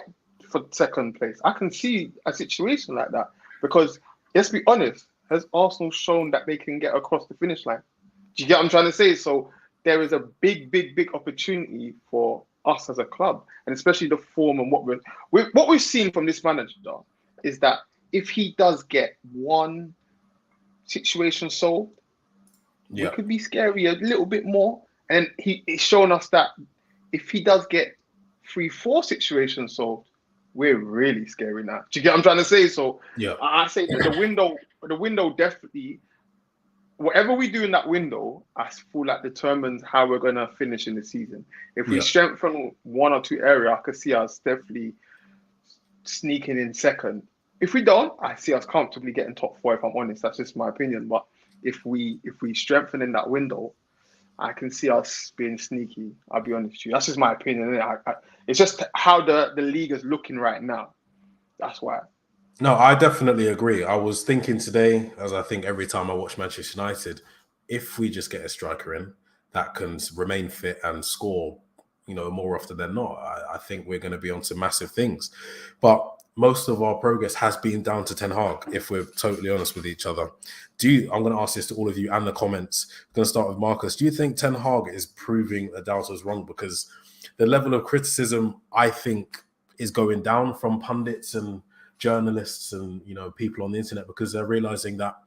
for second place. I can see a situation like that, because let's be honest, has Arsenal shown that they can get across the finish line? Do you get what I'm trying to say? So there is a big opportunity for us as a club, and especially the form and what we've seen from this manager is that if he does get one situation solved, we could be scary a little bit more. And he's shown us that if he does get 3-4 situations solved, we're really scary now. Do you get what I'm trying to say? So I say that the window definitely, whatever we do in that window, I feel like determines how we're going to finish in the season. If we strengthen 1 or 2 areas, I could see us definitely sneaking in second. If we don't, I see us comfortably getting top 4, if I'm honest. That's just my opinion. But if we strengthen in that window, I can see us being sneaky. I'll be honest with you. That's just my opinion. It's just how the league is looking right now. That's why.
No, I definitely agree. I was thinking today, as I think every time I watch Manchester United, if we just get a striker in that can remain fit and score, more often than not, I think we're going to be on to massive things. But most of our progress has been down to Ten Hag, if we're totally honest with each other. I'm going to ask this to all of you and the comments. I'm going to start with Marcus. Do you think Ten Hag is proving the doubters wrong? Because the level of criticism, I think, is going down from pundits and journalists and, people on the internet, because they're realizing that,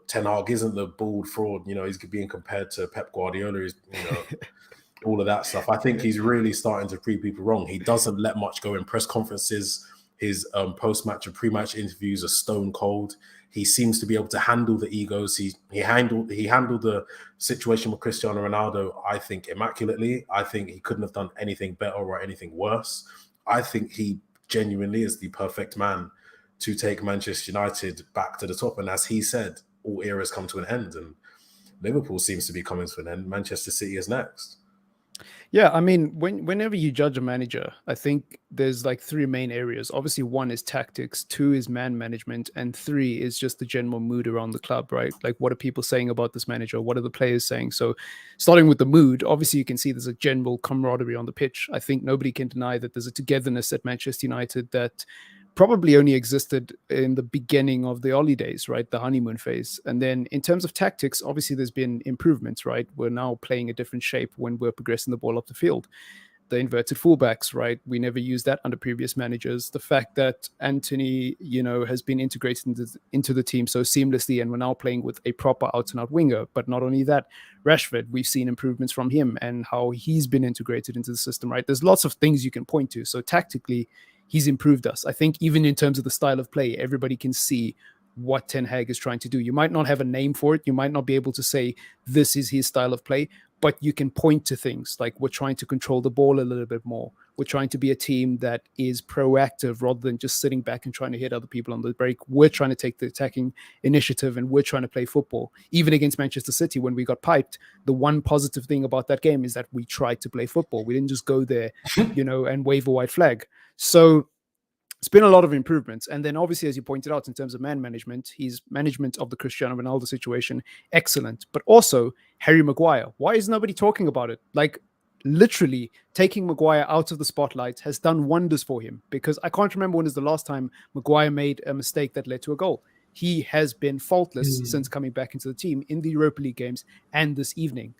Ten Hag isn't the bald fraud. He's being compared to Pep Guardiola. He's, all of that stuff. I think he's really starting to prove people wrong. He doesn't let much go in press conferences. His post-match and pre-match interviews are stone cold. He seems to be able to handle the egos. He handled the situation with Cristiano Ronaldo, I think, immaculately. I think he couldn't have done anything better or anything worse. I think he genuinely is the perfect man to take Manchester United back to the top. And as he said, all eras come to an end, and Liverpool seems to be coming to an end. Manchester City is next.
Yeah, I mean, whenever you judge a manager, I think there's like three main areas. Obviously, one is tactics, two is man management, and three is just the general mood around the club, right? Like, what are people saying about this manager? What are the players saying? So starting with the mood, obviously you can see there's a general camaraderie on the pitch. I think nobody can deny that there's a togetherness at Manchester United that probably only existed in the beginning of the early days, right? The honeymoon phase. And then in terms of tactics, obviously there's been improvements, right? We're now playing a different shape when we're progressing the ball up the field. The inverted fullbacks, right? We never used that under previous managers. The fact that Anthony, has been integrated into the team so seamlessly, and we're now playing with a proper out-and-out winger. But not only that, Rashford, we've seen improvements from him and how he's been integrated into the system, right? There's lots of things you can point to. So tactically, he's improved us. I think even in terms of the style of play, everybody can see what Ten Hag is trying to do. You might not have a name for it. You might not be able to say this is his style of play, but you can point to things like we're trying to control the ball a little bit more. We're trying to be a team that is proactive rather than just sitting back and trying to hit other people on the break. We're trying to take the attacking initiative and we're trying to play football. Even against Manchester City, when we got piped, the one positive thing about that game is that we tried to play football. We didn't just go there, and wave a white flag. So it's been a lot of improvements. And then obviously, as you pointed out, in terms of man management, his management of the Cristiano Ronaldo situation, excellent. But also Harry Maguire. Why is nobody talking about it? Like, literally taking Maguire out of the spotlight has done wonders for him, because I can't remember when is the last time Maguire made a mistake that led to a goal. He has been faultless since coming back into the team in the Europa League games and this evening.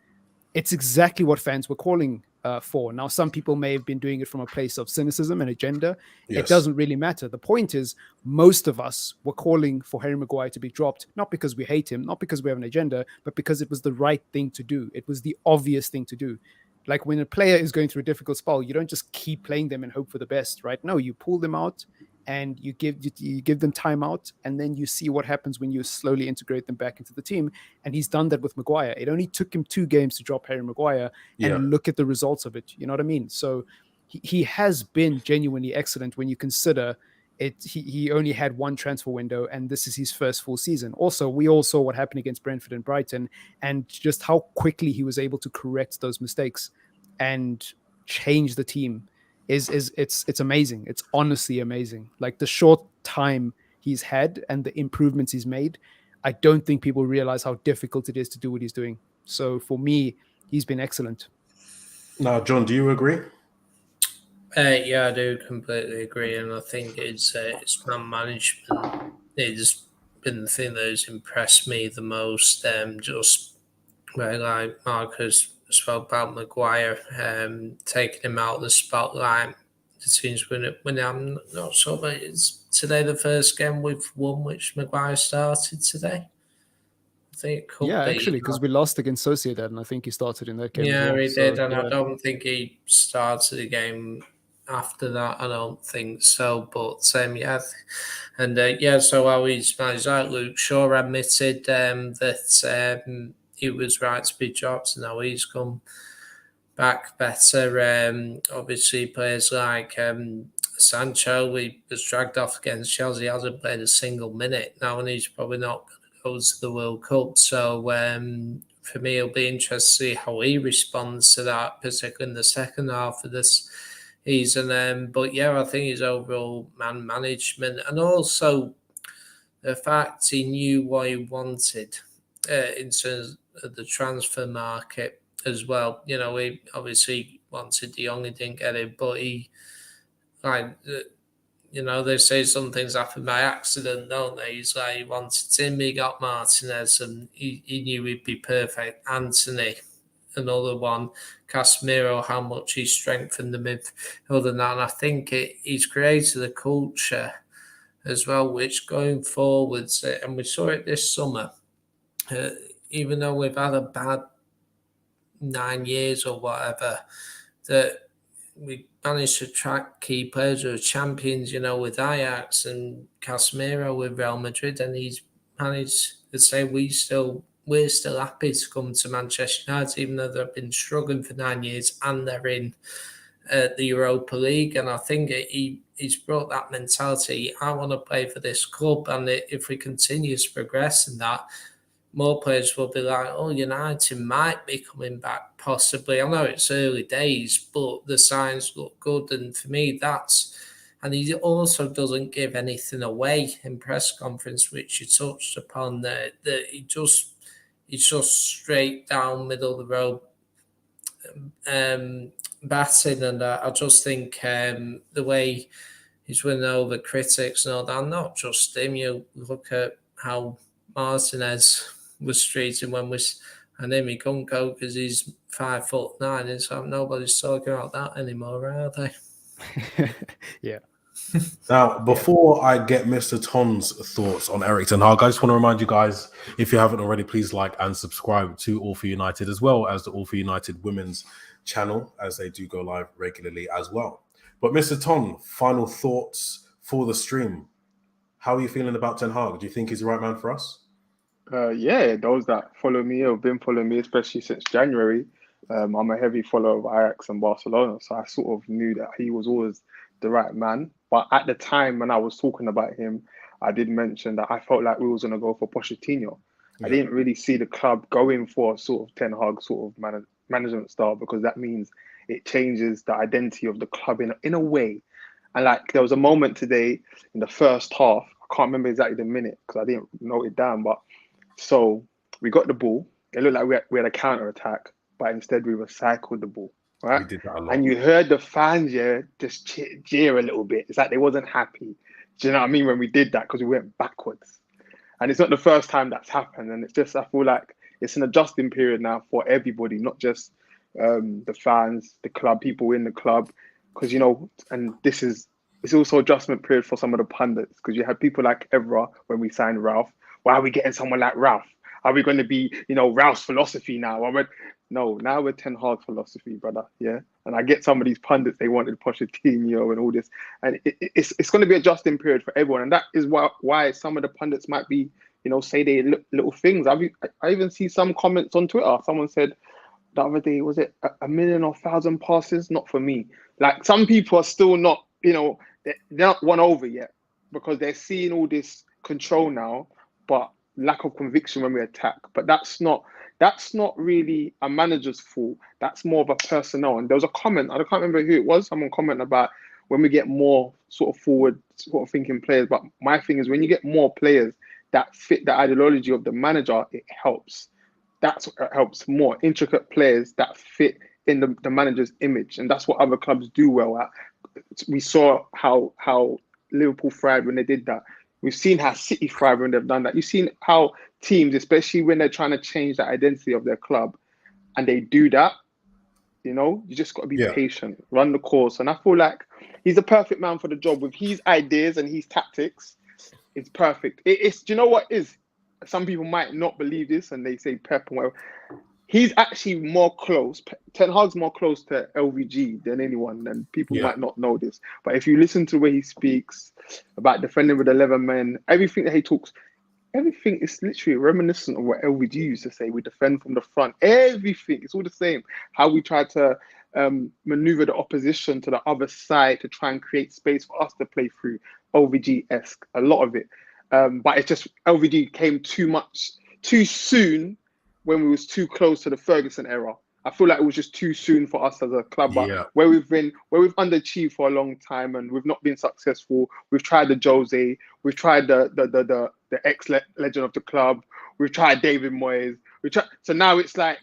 It's exactly what fans were calling for. Now, some people may have been doing it from a place of cynicism and agenda. Yes. It doesn't really matter. The point is, most of us were calling for Harry Maguire to be dropped, not because we hate him, not because we have an agenda, but because it was the right thing to do. It was the obvious thing to do. Like, when a player is going through a difficult spell, you don't just keep playing them and hope for the best, right? No, you pull them out and you give them time out, and then you see what happens when you slowly integrate them back into the team. And he's done that with Maguire. It only took him 2 games to drop Harry Maguire, and look at the results of it. You know what I mean? So he has been genuinely excellent when you consider it. He only had 1 transfer window, and this is his first full season. Also, we all saw what happened against Brentford and Brighton, and just how quickly he was able to correct those mistakes and change the team. It's amazing. It's honestly amazing. Like, the short time he's had and the improvements he's made, I don't think people realize how difficult it is to do what he's doing. So for me, he's been excellent.
Now, John, do you agree?
Yeah, I do completely agree, and I think it's man management. It's been the thing that has impressed me the most. Just where, like Marcus spoke about Maguire, taking him out of the spotlight. It seems when I'm not sure, but it's today the first game we've won, which Maguire started today. I think it could be.
Yeah, actually, because we lost against Sociedad, and I think he started in that game.
Yeah,
as well.
he did, and I don't think he started the game after that. I don't think so, but so how he's managed that. Luke Shaw admitted that he was right to be dropped, and now he's come back better. Obviously, players like Sancho, he was dragged off against Chelsea. He hasn't played a single minute now, and he's probably not going to go to the World Cup. So for me, it'll be interesting to see how he responds to that, particularly in the second half of this season. But yeah, I think his overall man management, and also the fact he knew what he wanted in terms of the transfer market as well. He obviously wanted De Jong, he didn't get it, but he You know, they say some things happen by accident, don't they? He's like, he wanted Tim, he got Martinez, and he knew he'd be perfect. Anthony, another one. Casemiro, how much he strengthened the midfield and that. And I think he's created a culture as well, which going forwards, and we saw it this summer, even though we've had a bad 9 years or whatever, that we managed to attract key players who are champions, you know, with Ajax and Casemiro with Real Madrid, and he's managed to say we're still happy to come to Manchester United, even though they've been struggling for 9 years and they're in the Europa League. And I think he's brought that mentality. I want to play for this club, and if we continue to progress in that, more players will be like, oh, United might be coming back, possibly. I know it's early days, but the signs look good. And for me, and he also doesn't give anything away in press conference, which you touched upon there, that he's just straight down middle of the road batting. And I just think the way he's winning over critics and all that, not just him, you look at how Martinez was treated when and him, he couldn't go because he's 5'9". It's like nobody's talking about that anymore, are they?
Yeah.
Now, before I get Mr. Ton's thoughts on Erik ten Hag, I just want to remind you guys, if you haven't already, please like and subscribe to All for United, as well as the All for United Women's channel, as they do go live regularly as well. But Mr. Ton, final thoughts for the stream. How are you feeling about Ten Hag? Do you think he's the right man for us?
Yeah, those that follow me or have been following me, especially since January, I'm a heavy follower of Ajax and Barcelona, so I sort of knew that he was always the right man. But at the time when I was talking about him, I did mention that I felt like we was going to go for Pochettino. Yeah. I didn't really see the club going for sort of Ten Hag sort of management style, because that means it changes the identity of the club in a way. And like there was a moment today in the first half, I can't remember exactly the minute because I didn't note it down, but so we got the ball. It looked like we had a counter attack, but instead we recycled the ball, right?
We did that a lot.
And you heard the fans, just jeer a little bit. It's like they wasn't happy. Do you know what I mean? When we did that, because we went backwards. And it's not the first time that's happened. And it's just, I feel like it's an adjusting period now for everybody, not just the fans, the club, people in the club. Because, you know, and it's also adjustment period for some of the pundits, because you had people like Evra when we signed Ralph. Why are we getting someone like Ralph? Are we going to be, you know, Ralph's philosophy now? No, now we're Ten Hag philosophy, brother. Yeah. And I get some of these pundits, they wanted Pochettino and all this. And it's going to be adjusting period for everyone. And that is why some of the pundits might be, you know, say they little things. I even see some comments on Twitter. Someone said the other day, was it 1,000,000 or 1,000 passes? Not for me. Like some people are still not, you know, they're not won over yet because they're seeing all this control now, but lack of conviction when we attack. But that's not really a manager's fault. That's more of a personnel. And there was a comment, I can't remember who it was, someone commented about when we get more sort of forward sort of thinking players. But my thing is, when you get more players that fit the ideology of the manager, it helps. That's what helps more. Intricate players that fit in the manager's image. And that's what other clubs do well at. We saw how Liverpool thrived when they did that. We've seen how City thrive when they've done that. You've seen how teams, especially when they're trying to change the identity of their club, and they do that, you know, you just got to be patient, run the course. And I feel like he's the perfect man for the job with his ideas and his tactics. It's perfect. Do you know what is? Some people might not believe this and they say Pep and whatever. He's actually more close. Ten Hag's more close to LVG than anyone, and people might not know this. But if you listen to the way he speaks about defending with 11 men, everything that he talks, everything is literally reminiscent of what LVG used to say. We defend from the front. Everything, it's all the same. How we try to maneuver the opposition to the other side to try and create space for us to play through. LVG-esque, a lot of it. But it's just LVG came too soon when we was too close to the Ferguson era. I feel like it was just too soon for us as a club. But where we've underachieved for a long time and we've not been successful. We've tried the Jose, we've tried the ex-legend of the club, we've tried David Moyes. So now it's like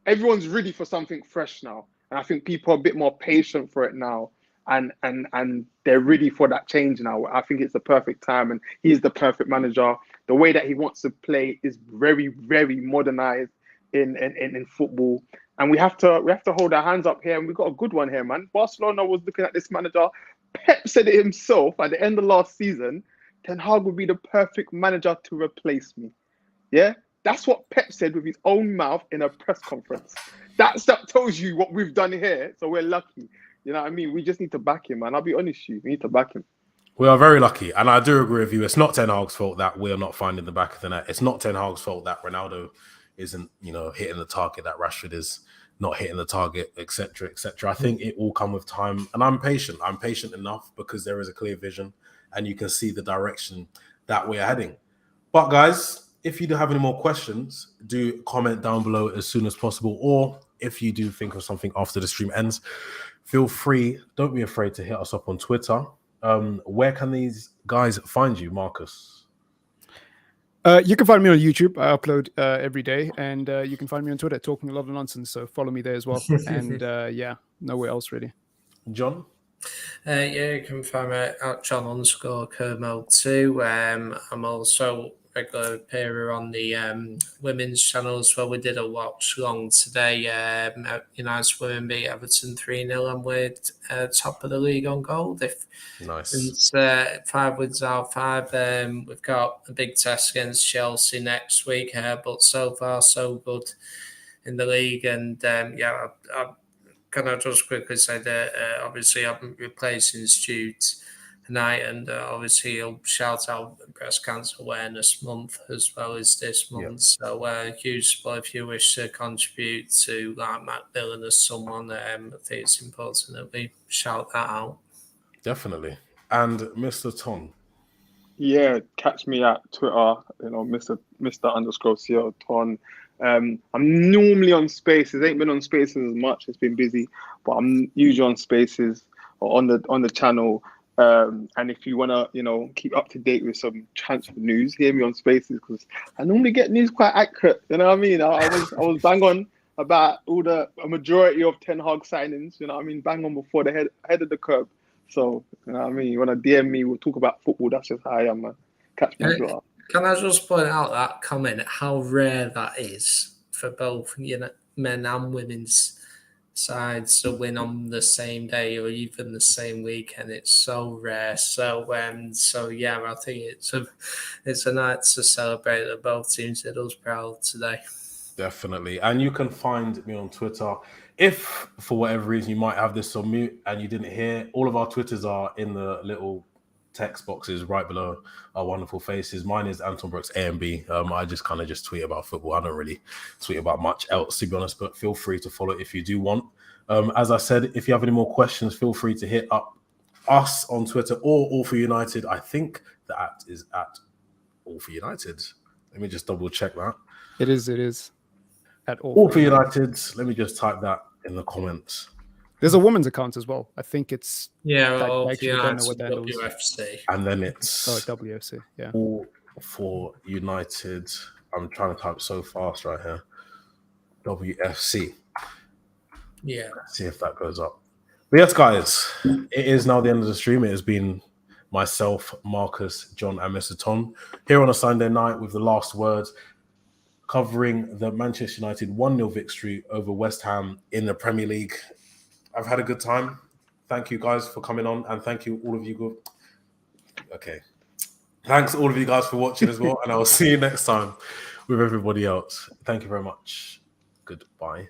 everyone's ready for something fresh now. And I think people are a bit more patient for it now. and they're ready for that change now. I think it's the perfect time, and he's the perfect manager. The way that he wants to play is very, very modernized in football, and we have to hold our hands up here, and we've got a good one here, man. Barcelona was looking at this manager. Pep said it himself at the end of last season. Ten Hag would be the perfect manager to replace me. Yeah, that's what Pep said with his own mouth in a press conference. That tells you what we've done here. So we're lucky. You know what I mean? We just need to back him, man. I'll be honest with you. We need to back him.
We are very lucky. And I do agree with you. It's not Ten Hag's fault that we're not finding the back of the net. It's not Ten Hag's fault that Ronaldo isn't, hitting the target, that Rashford is not hitting the target, etc., etc. I think it will come with time. And I'm patient. I'm patient enough because there is a clear vision and you can see the direction that we're heading. But guys, if you do have any more questions, do comment down below as soon as possible. Or if you do think of something after the stream ends, feel free. Don't be afraid to hit us up on Twitter. Where can these guys find you, Marcus?
You can find me on YouTube. I upload every day. And you can find me on Twitter, talking a lot of nonsense. So follow me there as well. And nowhere else really.
John?
You can find me at John_Kermo2. I'm also regular appearer on the women's channel as well. We did a watch long today. United women beat Everton 3-0 and we're top of the league on goal.
Nice.
It's 5 wins out of 5. We've got a big test against Chelsea next week, but so far so good in the league. And can I just quickly say that obviously I'm replacing Stu tonight, and obviously he'll shout out Breast Cancer Awareness Month as well as this month. Yep. So huge support if you wish to contribute to like Macmillan or someone. I think it's important that we shout that out.
Definitely. And Mr. Ton?
Yeah, catch me at Twitter, Mr._CO Ton. I'm normally on Spaces. Ain't been on Spaces as much. It's been busy, but I'm usually on Spaces or on the channel. And if you want to, keep up to date with some transfer news, hear me on Spaces because I normally get news quite accurate. You know what I mean? I was bang on about a majority of Ten Hag signings. You know what I mean? Bang on before the head of the curve. So you know what I mean? You want to DM me? We'll talk about football. That's just how I am, man. Catch me.
Can I just point out that comment? How rare that is for both men and women's sides to win on the same day or even the same weekend. It's so rare. So I think it's a night to celebrate that both teams did us proud today. Definitely.
And you can find me on Twitter. If for whatever reason you might have this on mute and you didn't hear, all of our Twitters are in the little text boxes right below our wonderful faces. Mine is Anton Brooks AMB. I just kind of tweet about football. I don't really tweet about much else, to be honest, but feel free to follow if you do want. As I said, if you have any more questions, feel free to hit up us on Twitter or All for United. I think the @ is at All for United. Let me just double check that.
It is at
All for United. Let me just type that in the comments.
There's a women's account as well. I think it's
I actually don't know what that WFC.
Is. And then it's
WFC. Yeah.
All for United. I'm trying to type so fast right here. WFC.
Yeah.
Let's see if that goes up. But yes, guys, it is now the end of the stream. It has been myself, Marcus, John, and Mr. Tom here on a Sunday night with the last words, covering the Manchester United 1-0 victory over West Ham in the Premier League. I've had a good time. Thank you guys for coming on, and thank you all of you. Okay. Thanks all of you guys for watching as well, and I will see you next time with everybody else. Thank you very much. Goodbye.